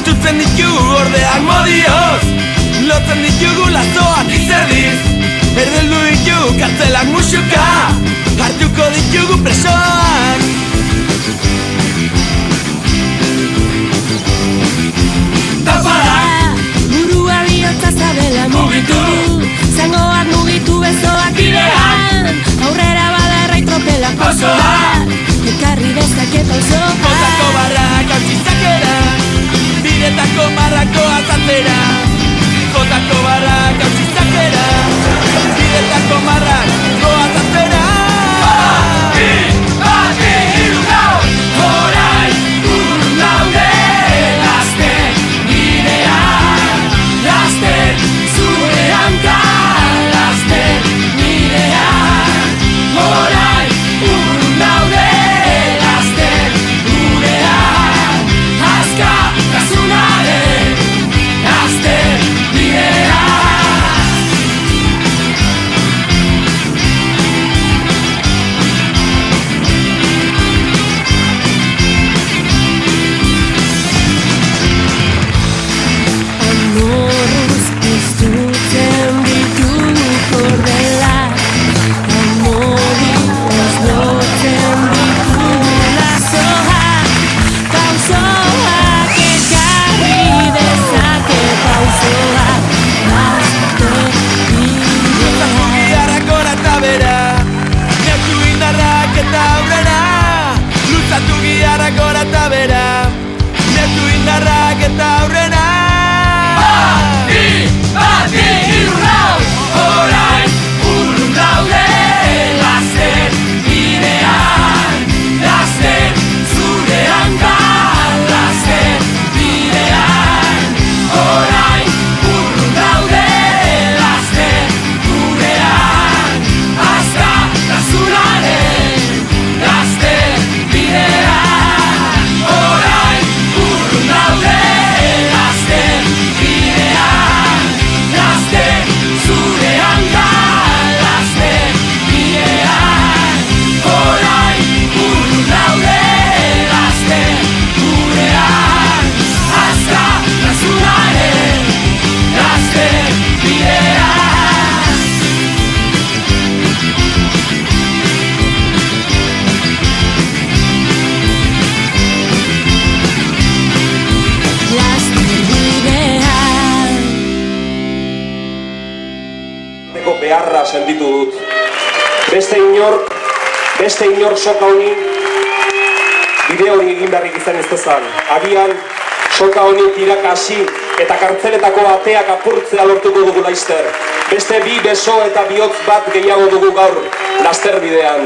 Estutzen ditugu ordeak modioz, lotzen ditugu lazoak izerdiz, erdeldu ditugu kartzelak musuka, hartuko ditugu presoak. Tapada! Burua bihotza zabela mugitu, zangoak mugitu bezoak bidean, aurrera badarra itropela pasoak, ekarri dezake pausoak. Jotako barrak hautsizakera, biretako marrako azatzera. Jotako barrak hautsizakera, biretako marrako azatzera. Bati, hiru, lau, orain urrun daude, laster bidean, laster zure hanka, laster bidean, orain urrun daude, laster gurean, askatasunaren, laster bidean. Amorruz piztutzen ditugu kordelak, amorruz lotzen ditugu lazoak, pausoak ekarri dezake pausoak, laster Luzatu bidean. giharrak gora eta bera, neurtu indarrak eta aurrera. Luzatu giharrak gora eta bera, neurtu indarrak eta aurrera. Bati, hiru, lau, orain urrun daude, laster bidean, laster zure hanka, laster bidean, orain urrun daude, laster gurean, askatasunaren, laster bidean, orain urrun daude, laster bidean, laster zure hanka, laster bidean, orain urrun daude, laster gurean, askatasunaren, laster bidean. Laster bidean. Beharra sentitu dut. Beste inor soka honi bide hori egin beharrik izan ez dezan. Agian soka honi tirakasi eta kartzeletako ateak apurtzea lortuko dugu laster. Beste bi beso eta bihotz bat gehiago dugu gaur laster bidean.